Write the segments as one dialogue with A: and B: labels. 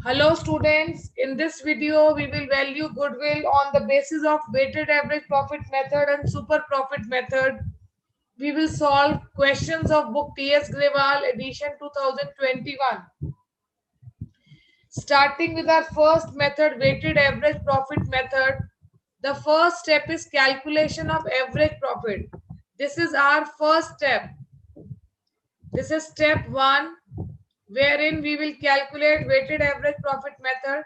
A: Hello students, in this video we will value goodwill on the basis of weighted average profit method and super profit method. We will solve questions of book T.S. Grewal edition 2021. Starting with our first method, weighted average profit method. The first step is calculation of average profit. This is our first step. This is step 1, wherein we will calculate weighted average profit method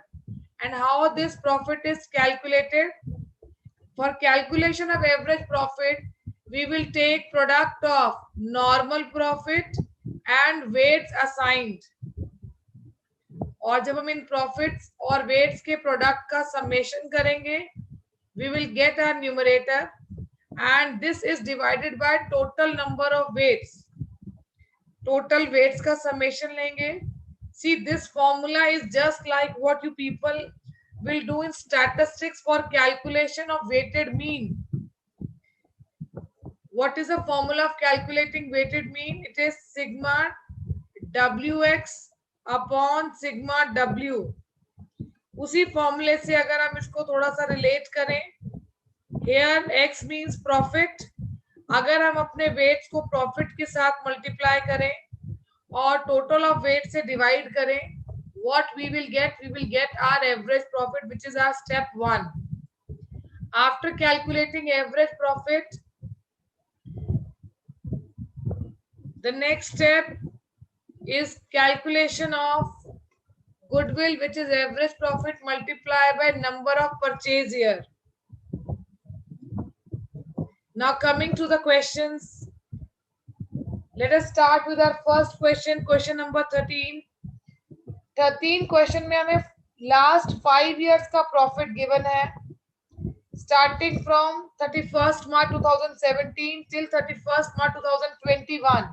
A: and how this profit is calculated. For calculation of average profit, we will take product of normal profit and weights assigned. और जब हम इन profits और weights के product का summation करेंगे, we will get our numerator and this is divided by total number of weights. Total weights का summation लेंगे. See, this formula is just like what you people will do in statistics for calculation of weighted mean. What is the formula of calculating weighted mean? It is sigma wx upon sigma w. उसी फॉर्मूले से अगर हम इसको थोड़ा सा relate करें, here x means profit. अगर हम अपने वेट्स को प्रॉफिट के साथ मल्टीप्लाई करें और टोटल ऑफ वेट से डिवाइड करें, what we will get our average profit, which is our step 1. After calculating average profit, the next step is calculation of goodwill, which is average profit multiplied by number of purchase year. Now coming to the questions, let us start with our first question, question number 13. 13 question में हमें last 5 years का profit given है, starting from 31st March 2017 till 31st March 2021,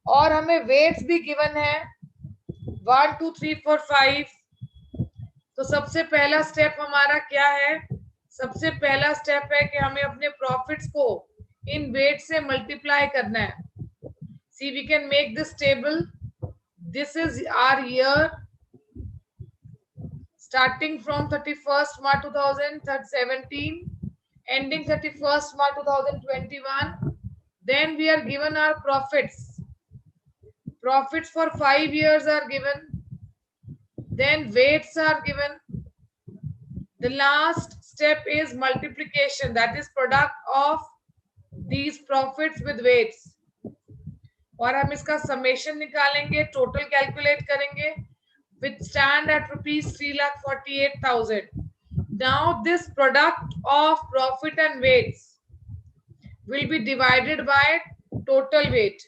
A: और हमें weights भी given है 1 2 3 4 5. तो सबसे पहला स्टेप हमारा क्या है? सबसे पहला स्टेप है कि हमें अपने प्रॉफिट्स को इन वेट से मल्टीप्लाई करना है. See, we can make this table. This is our year starting from 31st March 2017 ending 31st March 2021. Then we are given our profits. Profits for 5 years are given. Then weights are given. The last step is multiplication, that is product of these profits with weights. और हम इसका summation निकालेंगे, total calculate करेंगे, which stand at rupees 3,48,000. Now this product of profit and weights will be divided by total weight.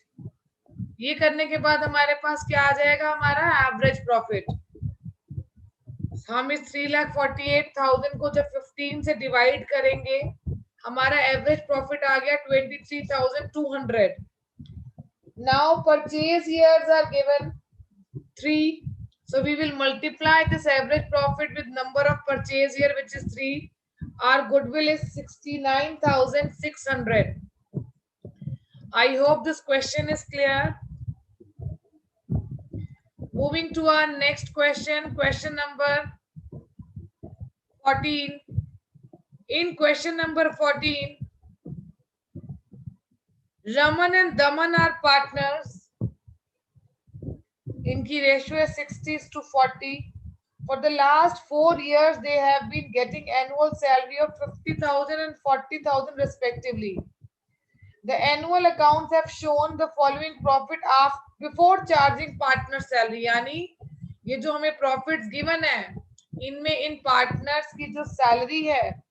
A: ये करने के बाद हमारे पास क्या आ जाएगा? हमारा एवरेज प्रॉफिट. हम इस 3,48,000 को जब 15 से डिवाइड करेंगे, हमारा एवरेज प्रॉफिट आ गया 23,200. Now purchase years are given 3. So we will multiply this average profit with number of purchase year, which is 3. Our goodwill is 69,600. I hope this question is clear. Moving to our next question, question number 14. In question number 14, Raman and Daman are partners. इनकी ratio है 60:40. For the last 4 years, they have been getting annual salary of 50,000 and 40,000 respectively. The annual accounts have shown the following profit before charging partner salary. यानी ये जो हमें profits given है, इनमें इन partners की जो सैलरी है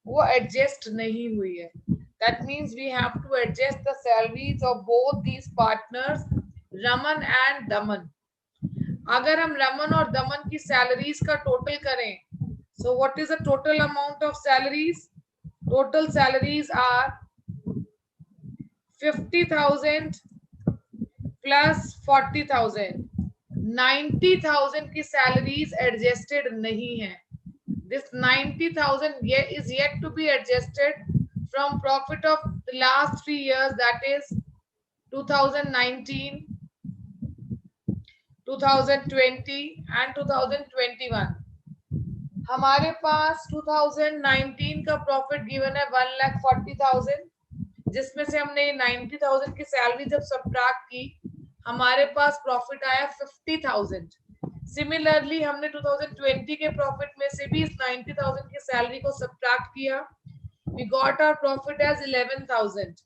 A: वो एडजस्ट नहीं हुई है. That means we have to adjust the salaries of both these partners, Raman and Daman. अगर हम रमन और दमन की सैलरीज का टोटल करें, so what is the total amount of salaries? Total salaries are 50,000 plus 40,000. 90,000 की सैलरीज एडजस्टेड नहीं है. This 90,000 is yet to be adjusted from profit of the last 3 years, that is 2019, 2020 and 2021। हमारे पास 2019 का profit given है 1,40,000, जिसमें से हमने 90,000 की सैलरी जब सब्ट्रैक्ट की हमारे पास प्रॉफिट आया 50,000। सिमिलरली हमने 2020 के प्रॉफिट में से भी इस 90,000 की सैलरी को सब्ट्रैक्ट किया, we got our profit as 11,000.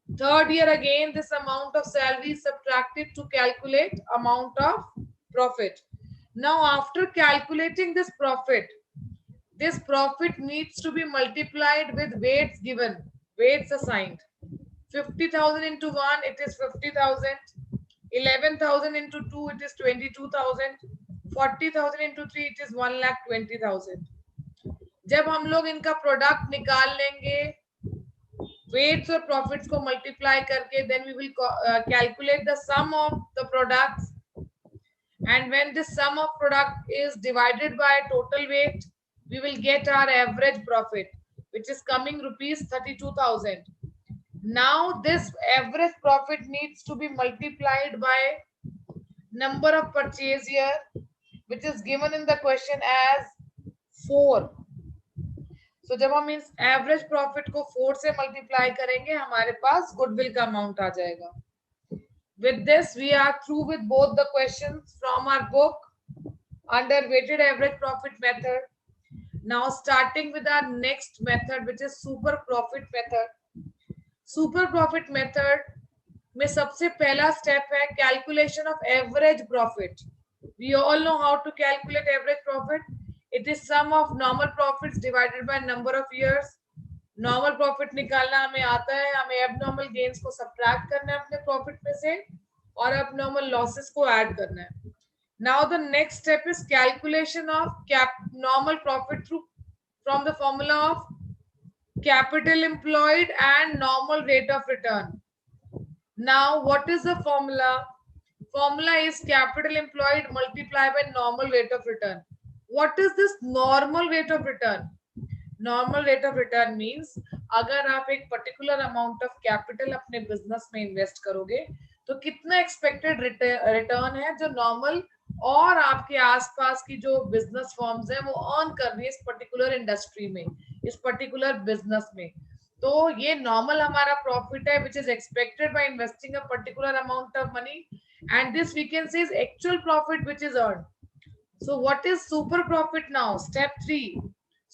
A: Third year again this amount of salary is subtracted to calculate amount of profit. Now after calculating this profit needs to be multiplied with weights given, weights assigned. 50,000 into 1 it is 50,000, 11,000 into 2 it is 22,000, 40,000 into 3 it is 1,20,000. जब हम लोग इनका product निकाल लेंगे weights और profits को multiply करके, then we will calculate the sum of the products, and when this sum of product is divided by total weight we will get our average profit, which is coming rupees 32,000. Now this average profit needs to be multiplied by number of purchase year, which is given in the question as 4. So जब हम इस average profit को 4 से multiply करेंगे हमारे पास goodwill का amount आ जाएगा. With this we are through with both the questions from our book under weighted average profit method. Now starting with our next method, which is super profit method. Super profit method में सबसे पहला step है calculation of average profit. We all know how to calculate average profit. It is sum of normal profits divided by number of years. Normal profit निकालना हमें आता है, हमें abnormal gains को सब्ट्रैक्ट करना है अपने प्रॉफिट में से और एबनॉर्मल लॉसेस को ऐड करना है. Now the next step is calculation of normal profit through from the formula of capital employed and normal rate of return. Now what is the formula? Formula is capital employed multiplied by normal rate of return. What is this normal rate of return? Normal rate of return means अगर आप एक particular amount of capital अपने business में invest करोगे तो कितना expected return है जो नॉर्मल और आपके आसपास की जो बिजनेस फॉर्म्स हैं वो अर्न कर रही है इस पर्टिकुलर इंडस्ट्री में, इस पर्टिकुलर बिजनेस में. तो ये नॉर्मल हमारा प्रॉफिट है which is expected by investing a particular amount of money, and this we can say is actual profit which is earned. So what is super profit now? Step 3.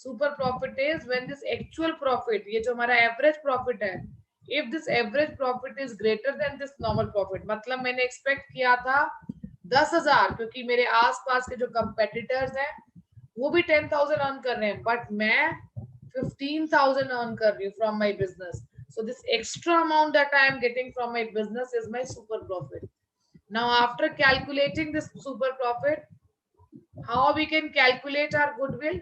A: Super profit is when this actual profit, ये जो हमारा average profit है, if this average profit is greater than this normal profit, मतलब मैंने expect किया था 10,000 क्योंकि मेरे आसपास के जो competitors हैं वो भी 10,000 earn कर रहे हैं, but मैं 15,000 earn कर रही हूँ from my business. So this extra amount that I am getting from my business is my super profit. Now after calculating this super profit, how we can calculate our goodwill?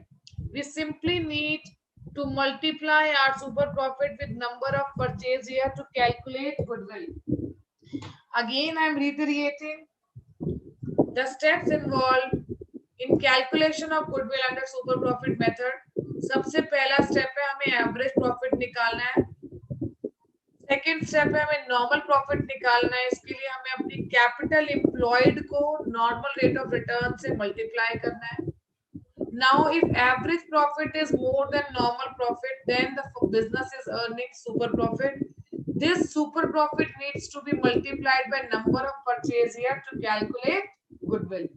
A: We simply need to multiply our super profit with number of purchase year to calculate goodwill. Again I am reiterating the steps involved in calculation of goodwill under super profit method. सबसे पहला step है हमें average profit निकालना है. Second step है हमें normal profit निकालना है. इसके लिए हमें अपनी कैपिटल एम्प्लॉयड को नॉर्मल रेट ऑफ रिटर्न से मल्टीप्लाई करना है. Now if average profit is more than normal profit then the business is earning super profit. This super profit needs to be multiplied by number of purchase year to calculate goodwill.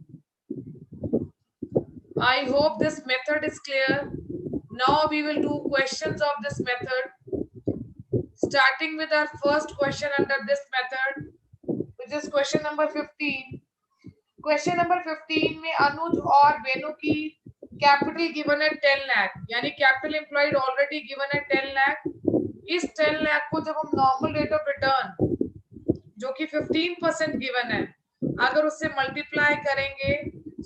A: I hope this method is clear. Now we will do questions of this method. Starting with our first question under this method, which is question number 15. Question number 15 में अनुज और वेनु की capital given है 10 लाख, यानी capital employed already given है 10 लाख. इस 10 लाख को जब हम नॉर्मल रेट ऑफ रिटर्न जो कि 15% गिवन है अगर उससे मल्टीप्लाई करेंगे,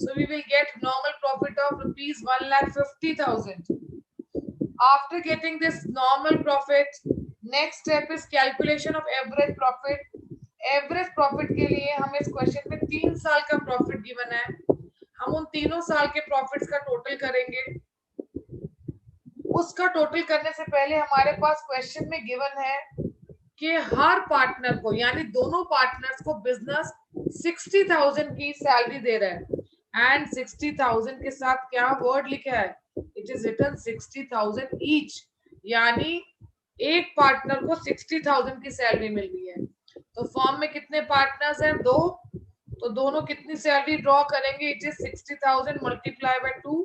A: so we will get normal profit of rupees 1,50,000. After getting this normal profit, next step is calculation of average profit. Average profit के लिए हमें इस क्वेश्चन में 3 साल का प्रॉफिट गिवन है. हम उन तीनों साल के प्रॉफिट्स का टोटल करेंगे. उसका टोटल करने से पहले हमारे पास क्वेश्चन में गिवन है कि हर पार्टनर को, यानी दोनों पार्टनर्स को बिजनेस 60,000 की सैलरी दे रहा है एंड 60,000 के साथ क्या वर्ड लिखा है, इट इज रिटन 60,000 ईच, यानी एक पार्टनर को 60,000 की सैलरी मिल रही है। तो फॉर्म में कितने पार्टनर्स हैं, दो, तो दोनों कितनी सैलरी ड्रॉ करेंगे, it is 60,000 multiply by 2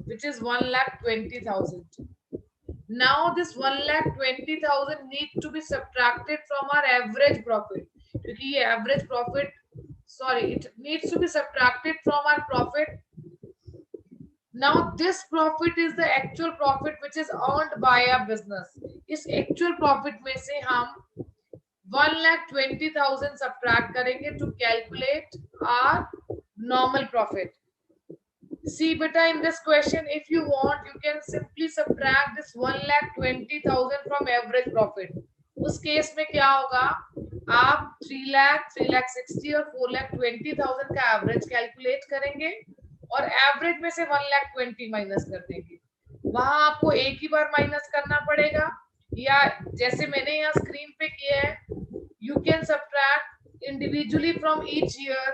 A: which is 1,20,000. Now this 1,20,000 need to be subtracted from our average profit, क्योंकि ये average profit, sorry, it needs to be subtracted from our profit. Now this profit is the actual profit which is earned by our business. इस actual profit में से हम 1,20,000 subtract करेंगे to calculate our normal profit. See beta, in this question if you want you can simply subtract this 1,20,000 from average profit. उस case में क्या होगा, आप 3 लाख, 3,60,000 और 4,20,000 का एवरेज कैलकुलेट करेंगे और एवरेज में से 1,20,000 माइनस कर देंगे। वहां आपको एक ही बार माइनस करना पड़ेगा, या जैसे मैंने यहाँ स्क्रीन पे किया है, you can subtract individually from each year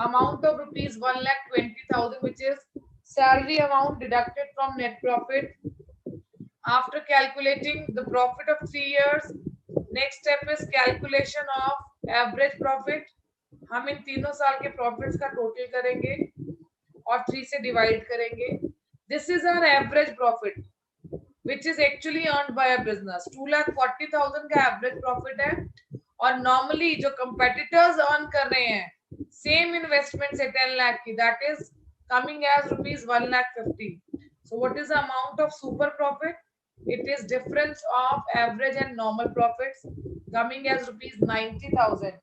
A: amount of rupees 1,20,000 which is salary amount deducted from net profit. After calculating the profit of 3 years, next step is calculation of average profit. हम इन तीनों साल के profits का total करेंगे और 3 से divide करेंगे. This is our average profit which is actually earned by a business. 2,40,000 का एवरेज प्रॉफिट है और नॉर्मली जो कंपेटिटर्स अर्न कर रहे हैं सेम इन्वेस्टमेंट से 10 लाख की, that is coming as rupees 1,50,000. So what is the amount of super profit, it is difference of average and normal profits coming as rupees 90,000.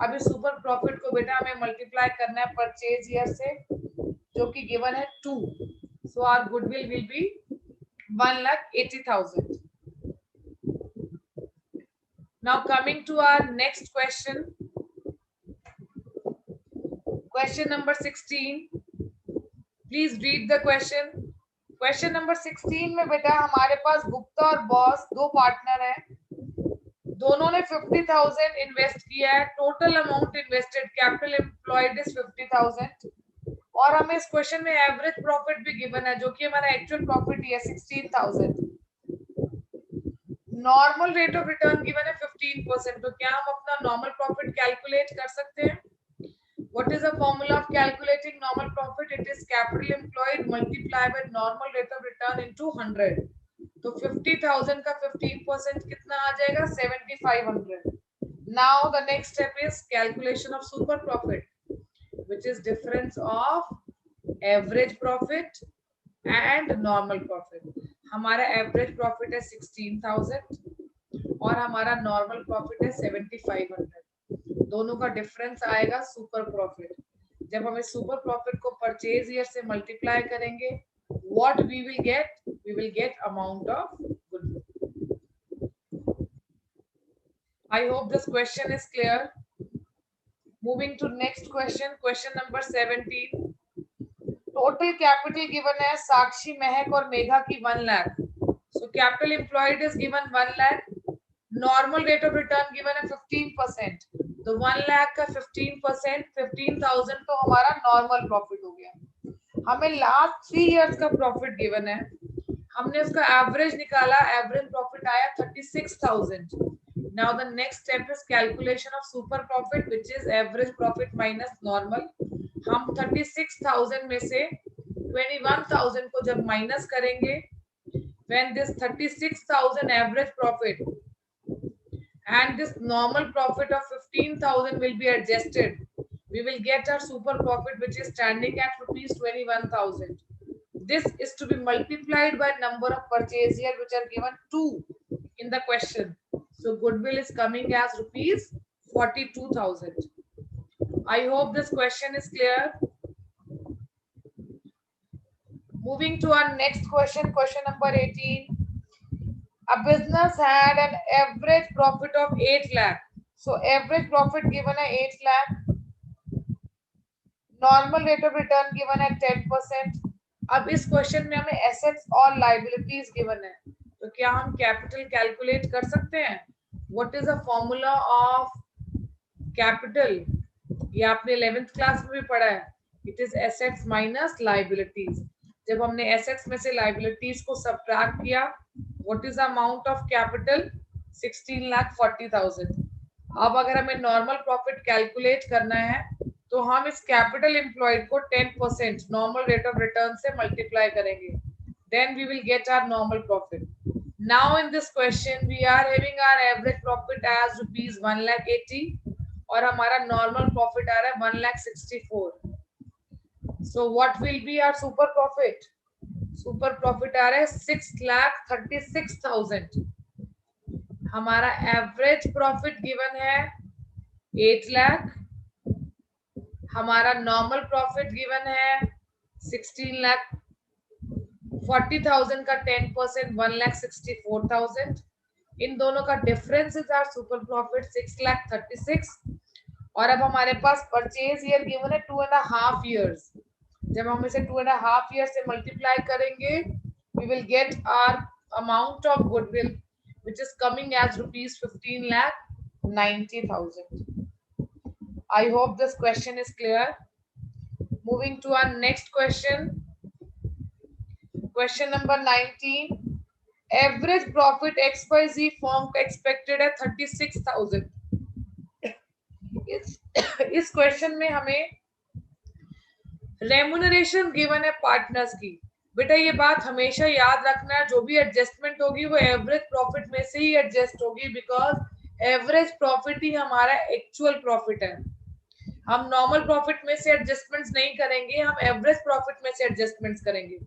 A: अभी super profit को बेटा हमें मल्टीप्लाई करना है परचेज ईयर से, जो कि गिवन है 2. So our goodwill will be 1,80,000. Now coming to our next question. Question number 16. Please read the question. Question number 16 में बेटा हमारे पास गुप्ता और बॉस दो पार्टनर हैं, दोनों ने 50,000 इन्वेस्ट किया है. Total amount invested, capital employed is 50,000 और हमें इस क्वेश्चन में एवरेज प्रॉफिट भी गिवन है जो कि हमारा एक्चुअल प्रॉफिट ही है 16,000. Normal rate of return given है 15%. तो क्या हम अपना नॉर्मल प्रॉफिट कैलकुलेट कर सकते हैं? What is the formula of calculating normal profit? It is capital employed multiplied by normal rate of return into 100. तो 50,000 का 15% कितना आ जाएगा? 7,500. Now the next step is calculation of super profit, which is difference of average profit and normal profit. हमारा average profit है 16,000 और हमारा normal profit है 7,500. दोनों का डिफरेंस आएगा सुपर प्रॉफिट. जब हम इस सुपर प्रॉफिट को परचेज ईयर से मल्टीप्लाई करेंगे, what we will get amount of goodwill. I hope this question is clear. Moving to next question, question number 17. Total capital given है साक्षी, महक और मेघा की 1 lakh. So capital employed is given 1 lakh. Normal rate of return given है 15%. तो 1 लाख का 15%, 15,000 तो हमारा normal profit हो गया. हमें लास्ट 3 इयर्स का प्रॉफिट गिवन है, हमने उसका एवरेज निकाला, एवरेज प्रॉफिट आया 36,000. Now the next step is calculation of super profit, which is average profit minus normal. हम 36,000 में से 21,000 को जब माइनस करेंगे, when this 36,000 average profit and this normal profit of 15,000 will be adjusted, we will get our super profit which is standing at rupees 21,000. This is to be multiplied by number of purchase year which are given 2 in the question. So goodwill is coming as rupees 42,000. I hope this question is clear. Moving to our next question, question number 18. A business had an average profit of 8 lakh. So average profit given है 8 lakh. Normal rate of return given है 10%. अब इस question में हमें assets और liabilities given है, तो क्या हम कैपिटल कैलकुलेट कर सकते हैं? What is the formula of capital? ये आपने 11th क्लास में भी पढ़ा है. It is assets minus liabilities. जब हमने एसेट्स में से लाइबिलिटीज को सब्ट्रैक्ट किया, what is the amount of capital? 16,40,000. अब अगर हमें नॉर्मल प्रॉफिट कैलकुलेट करना है तो हम इस कैपिटल एम्प्लॉयड को 10% नॉर्मल रेट ऑफ रिटर्न से मल्टीप्लाई करेंगे. Then we will get our normal profit. Now in this question we are having our average profit as rupees 1,80,000 और हमारा नॉर्मल प्रॉफिट आ रहा है 1,64,000. So what will be our super profit? Super profit आ रहा है 6,36,000. हमारा एवरेज प्रॉफिट गिवन है 8 लाख. हमारा नॉर्मल प्रॉफिट गिवन है 16,40,000 का 10% 1,64,000. इन दोनों का difference is our super profit 6,36,000. और अब हमारे पास परचेज ईयर गिवन है 2.5 years. जब हम इसे 2.5 years से मल्टीप्लाई करेंगे we will get our amount of goodwill which is coming as rupees 15,90,000. I hope this question is clear. Moving to our next question. Question number 19. Average profit XYZ firm expected at 36,000. इस question में हमें remuneration given है partners की. बेटा ये बात हमेशा याद रखना, जो भी एडजस्टमेंट होगी वो एवरेज प्रॉफिट में से ही एडजस्ट होगी, बिकॉज एवरेज प्रॉफिट ही हमारा एक्चुअल प्रॉफिट है. हम नॉर्मल प्रॉफिट में से एडजस्टमेंट्स नहीं करेंगे, हम एवरेज प्रॉफिट में से एडजस्टमेंट्स करेंगे.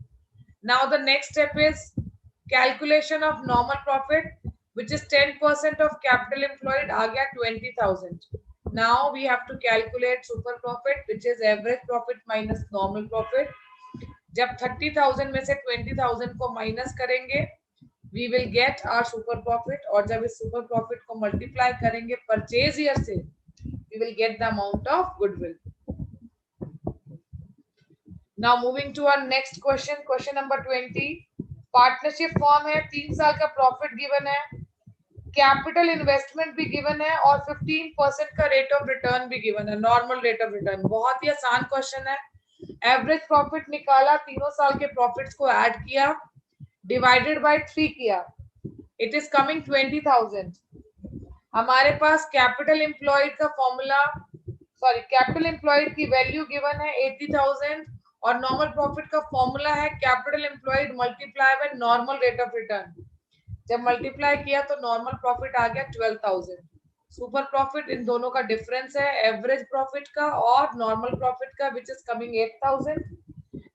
A: Now the next step is calculation of normal profit which is 10% of capital employed. आ गया 20,000. Now we have to calculate super profit which is average profit minus normal profit. जब 30,000 में से 20,000 को minus करेंगे we will get our super profit. और जब इस super profit को मल्टीप्लाई करेंगे परचेज ईयर से we will get the amount of goodwill. Now moving to our next question. Question number 20. Partnership form है, 3 साल का प्रॉफिट गिवन है, कैपिटल इन्वेस्टमेंट भी गिवन है और 15% का रेट ऑफ रिटर्न भी गिवन है, नॉर्मल रेट ऑफ रिटर्न. बहुत ही आसान क्वेश्चन है. एवरेज प्रॉफिट निकाला, तीनों साल के प्रॉफिट्स को ऐड किया, डिवाइडेड बाय 3 किया, इट इज कमिंग 20,000. हमारे पास कैपिटल एम्प्लॉयड का फॉर्मूला, सॉरी कैपिटल एम्प्लॉयड की वैल्यू गिवन है 80,000 और नॉर्मल प्रॉफिट का फॉर्मूला है capital employed multiply by normal rate of return. जब मल्टीप्लाई किया तो नॉर्मल प्रॉफिट आ गया 12,000. सुपर प्रॉफिट इन दोनों का डिफरेंस है, एवरेज प्रॉफिट का और नॉर्मल प्रॉफिट का, which is coming 8,000.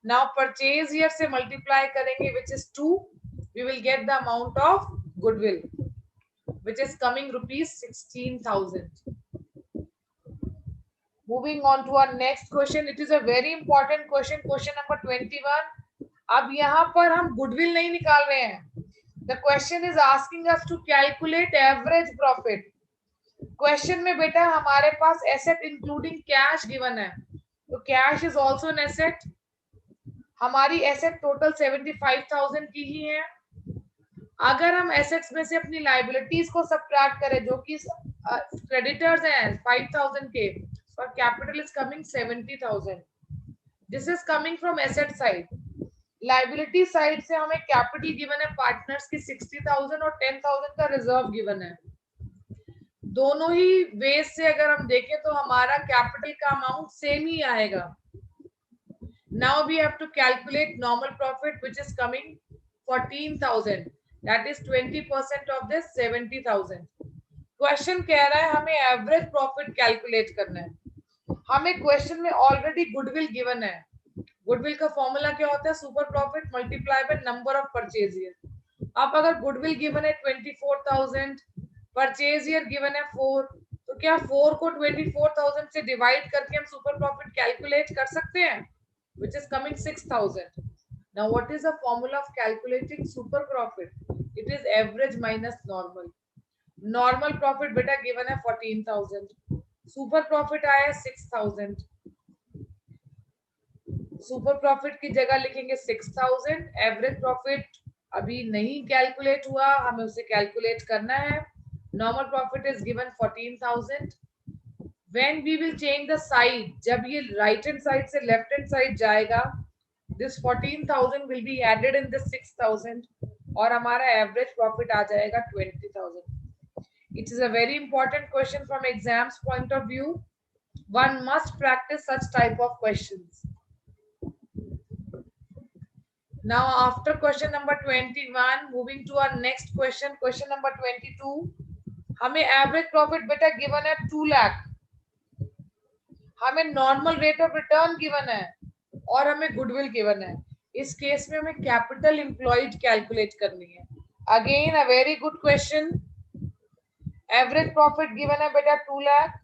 A: Now purchase year से मल्टीप्लाई करेंगे which is 2. We will get the amount of goodwill which is coming rupees 16,000. Moving on to our next question. It is a very important question. Question number 21. अब यहाँ पर हम goodwill नहीं निकाल रहे हैं. The question is asking us to calculate average profit. Question में बेटा हमारे पास एसेट इंक्लूडिंग कैश गिवन है, तो cash is also an asset. हमारी एसेट टोटल 75,000 की ही है. अगर हम एसेट्स में से अपनी लाइबिलिटीज को सब्ट्रैक्ट करें जो कि क्रेडिटर्स हैं 5,000 के, और capital is coming 70,000. This is coming from asset side. Liability side से हमें कैपिटल गिवन है पार्टनर्स की 60,000 और 10,000 का रिजर्व गिवन है. दोनों ही वेज से अगर हम देखें तो हमारा कैपिटल का अमाउंट सेम ही आएगा. Now we have to calculate normal profit which is coming 14,000. That is 20% of this 70,000. Question कह रहा है हमें एवरेज प्रॉफिट कैलकुलेट करना है. हमें क्वेश्चन में ऑलरेडी गुडविल गिवन है. गुडविल का फॉर्मूला क्या होता है? Super profit multiply by number of purchase year. अब अगर गुडविल गिवन है 24,000, परचेज ईयर गिवन है 4, तो क्या 4 को 24,000 से डिवाइड करके हम सुपर प्रॉफिट कैलकुलेट कर सकते हैं, which is coming 6,000. Now what is the formula of calculating super profit? It is average minus normal. Normal profit बेटा given है 14,000. Super profit आया 6,000. Super profit की जगह लिखेंगे 6,000. Average profit अभी नहीं कैलकुलेट हुआ, हमें उसे कैलकुलेट करना है. Normal profit is given 14,000. when we will change the side, जब ये right hand side से left hand side जाएगा, this 14,000 will be added in this 6,000 और हमारा average profit आ जाएगा 20,000. It is a very important question from exams point of view. One must practice such type of questions. Now after question number 21, moving to our next question, question number 22. हमें average profit बेटा given है 2 lakh. हमें normal rate of return given है और हमें goodwill given है. इस case में हमें कैपिटल एम्प्लॉयड कैलकुलेट करनी है. Again a very good question. Average profit given है बेटा 2 लाख.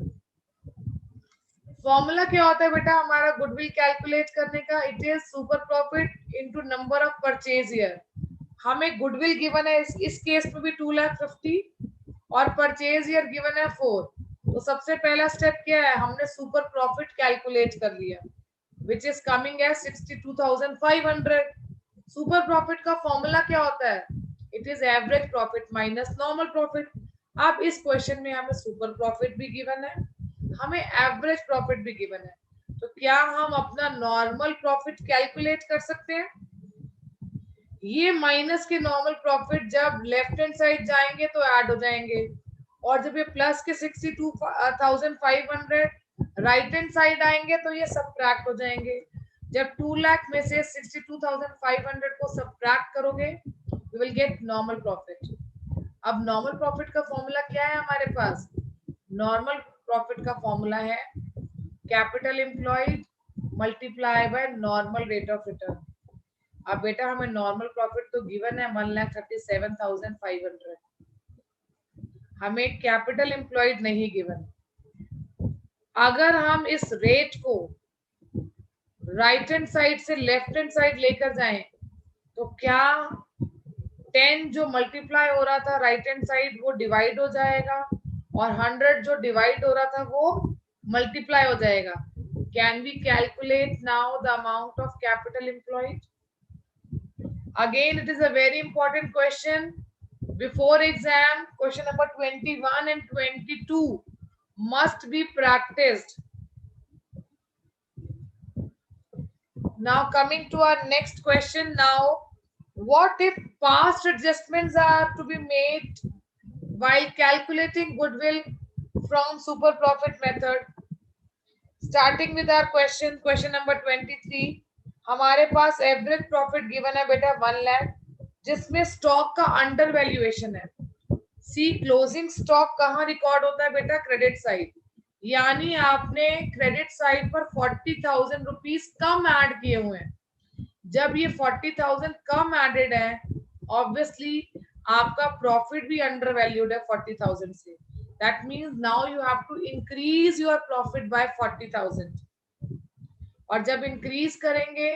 A: फॉर्मूला क्या होता है बेटा हमारा गुडविल कैलकुलेट करने का? It is super profit into number of purchase year. हमें गुडविल गिवन है इस केस में भी 2,50,000 और परचेज ईयर गिवन है 4. तो सबसे पहला स्टेप क्या है? हमने सुपर प्रॉफिट कैलकुलेट कर लिया which is coming as 62,500. Super profit का फॉर्मूला क्या होता है? It is average profit minus normal profit. अब इस क्वेश्चन में हमें सुपर प्रॉफिट भी गिवन है, हमें एवरेज प्रॉफिट भी गिवन है. तो क्या हम अपना नॉर्मल प्रॉफिट कैलकुलेट कर सकते हैं? ये माइनस के नॉर्मल प्रॉफिट जब लेफ्ट हैंड साइड जाएंगे तो ऐड हो जाएंगे और जब ये प्लस के 62,500 राइट हैंड साइड आएंगे तो ये सब्ट्रैक्ट हो जाएंगे. जब 2 लाख में से 62,500 को सब्ट्रैक्ट करोगे you will get normal profit. अब नॉर्मल प्रॉफिट का फॉर्मूला क्या है हमारे पास? नॉर्मल प्रॉफिट का फॉर्मूला है capital employed multiply by normal rate of return. अब बेटा हमें नॉर्मल प्रॉफिट तो गिवन है 1,37,500. हमें कैपिटल एम्प्लॉयड नहीं गिवन. अगर हम इस रेट को राइट हैंड साइड से लेफ्ट हैंड साइड लेकर जाएं तो क्या 10 जो मल्टीप्लाई हो रहा था राइट हैंड साइड वो डिवाइड हो जाएगा और 100 जो डिवाइड हो रहा था वो मल्टीप्लाई हो जाएगा. Can we calculate now the amount of capital employed? Again, it is a very important question. Before exam, question number 21 and 22 must be practiced. Now coming to our next question now, what if past adjustments are to be made while calculating goodwill from super profit method? Starting with our question number 23. हमारे पास average profit given है बेटा 1 लाख जिसमें stock का under valuation है. सी closing stock कहाँ record होता है बेटा? Credit side. यानी आपने क्रेडिट साइड पर 40,000 रुपीज कम ऐड किए हुए हैं. जब ये 40,000 कम एडेड है ऑब्वियसली आपका प्रॉफिट भी अंडर वैल्यूड है 40,000 से. That means now you have to increase your profit by 40,000. और जब इंक्रीज करेंगे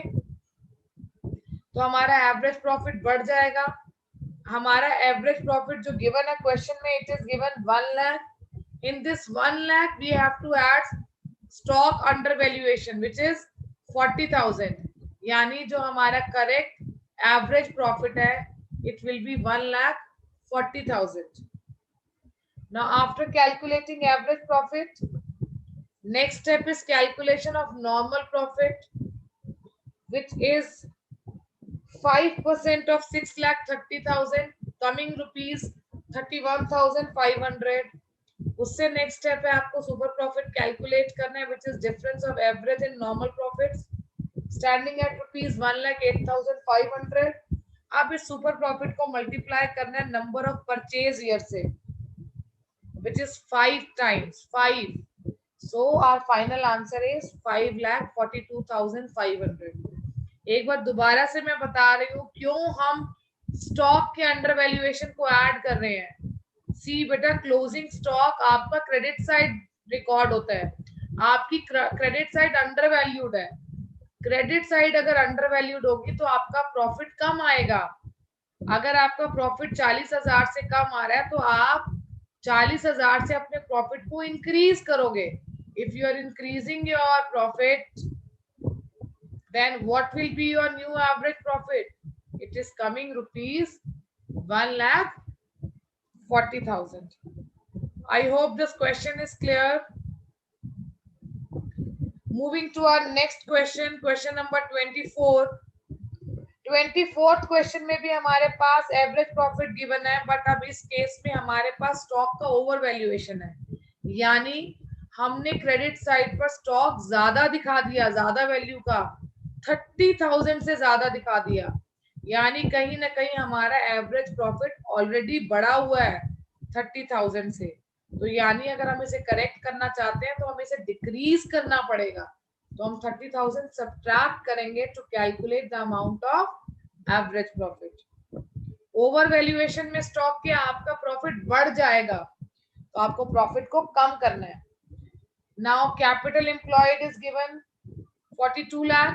A: तो हमारा एवरेज प्रॉफिट बढ़ जाएगा. हमारा एवरेज प्रॉफिट जो गिवन है क्वेश्चन में it is given 1 lakh. In this 1 lakh we have to add stock under valuation which is 40,000. यानी जो हमारा करेक्ट एवरेज प्रॉफिट है it will be 1,40,000. Now after calculating average profit, next step is calculation of normal profit which is 5% of 6,30,000 coming rupees 31,500. उससे next step है आपको super profit calculate करना है which is difference of average and normal profits standing at rupees 1,08,500. आप इस super profit को multiply करना है नंबर ऑफ परचेज ईयर से which is 5 times 5. So our final answer is 5,42,500. एक बार दोबारा से मैं बता रही हूँ क्यों हम स्टॉक के अंडर वैल्यूएशन को ऐड कर रहे हैं. सी बेटा क्लोजिंग स्टॉक आपका क्रेडिट साइड रिकॉर्ड होता है. आपकी क्रेडिट साइड अंडर वैल्यूड है. क्रेडिट साइड अगर अंडर वैल्यूड होगी तो आपका प्रॉफिट कम आएगा. अगर आपका प्रॉफिट 40,000 से कम आ रहा है तो आप 40,000 से अपने प्रॉफिट को इंक्रीज करोगे. If you are increasing your profit, then what will be your new average profit? It is coming rupees 1,40,000. I hope this question is clear. Moving to our next question, question number 24. 24th question में भी हमारे पास average profit given है, but अब इस case में हमारे पास stock का over valuation है, यानी हमने क्रेडिट साइड पर स्टॉक ज्यादा दिखा दिया, ज्यादा वैल्यू का 30,000 से ज्यादा दिखा दिया, यानी कहीं ना कहीं हमारा एवरेज प्रॉफिट ऑलरेडी बढ़ा हुआ है 30,000 से। तो यानी अगर हम इसे करेक्ट करना चाहते हैं तो हमें इसे डिक्रीज करना पड़ेगा, तो हम 30,000 सब्ट्रैक्ट करेंगे to calculate the amount of average profit. Over valuation में स्टॉक के आपका प्रॉफिट बढ़ जाएगा, तो आपको प्रॉफिट को कम करना है। Now capital employed is given 42 lakh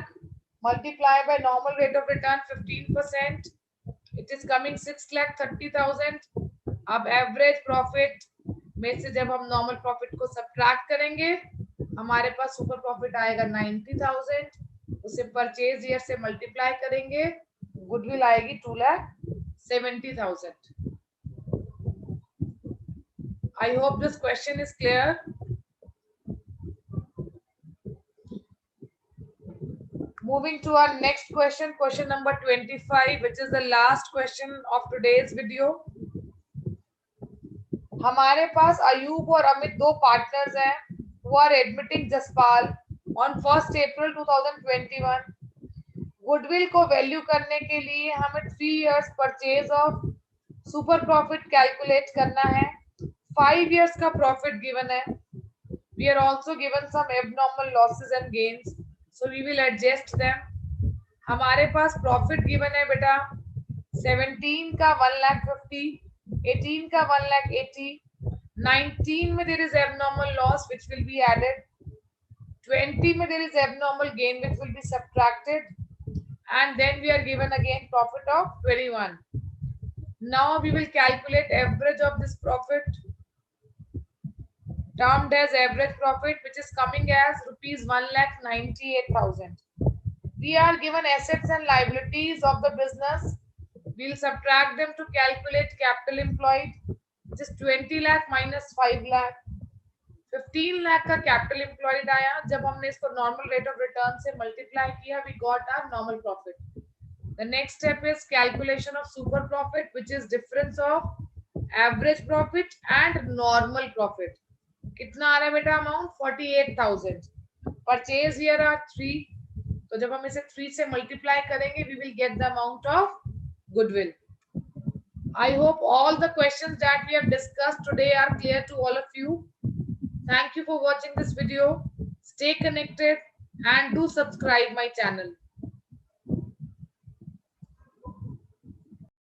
A: multiply by normal rate of return 15%, it is coming 6,30,000। अब एवरेज प्रॉफिट में से जब हम नॉर्मल प्रॉफिट को सब्ट्रैक्ट करेंगे हमारे पास सुपर प्रॉफिट आएगा 90,000, उसे परचेज ईयर से मल्टीप्लाई करेंगे, गुडविल आएगी 2,70,000। आई hope this question is clear. Moving to our next question, question number 25, which is the last question of today's video. हमारे पास अयूब और अमित दो पार्टनर्स हैं who are admitting Jaspal on 1st April 2021. Goodwill को value करने के लिए हमें 3 years purchase of super profit calculate करना है। 5 years का प्रॉफिट गिवन है। We are also given some abnormal losses and gains, so we will adjust them। हमारे पास प्रॉफिट गिवन है बेटा 17 का 1,50,000, 18 का 1,80,000, 19 में there is abnormal loss which will be added, 20 में there is abnormal gain which will be subtracted, and then we are given again profit of 21। Now we will calculate average of this profit, termed as average profit, which is coming as rupees 1,98,000। We are given assets and liabilities of the business. We'll subtract them to calculate capital employed, which is 20 lakh minus 5 lakh। 15 lakh का capital employed आया, जब हमने इसको normal rate of return से multiply किया we got our normal profit. The next step is calculation of super profit which is difference of average profit and normal profit. कितना आ रहा है बेटा अमाउंट 48,000। परचेज ईयर आर 3, तो जब हम इसे 3 से मल्टीप्लाई करेंगे we will get the amount of goodwill. I hope all the questions that we have discussed today are clear to all of you. Thank you for watching this video. Stay connected and do subscribe my channel.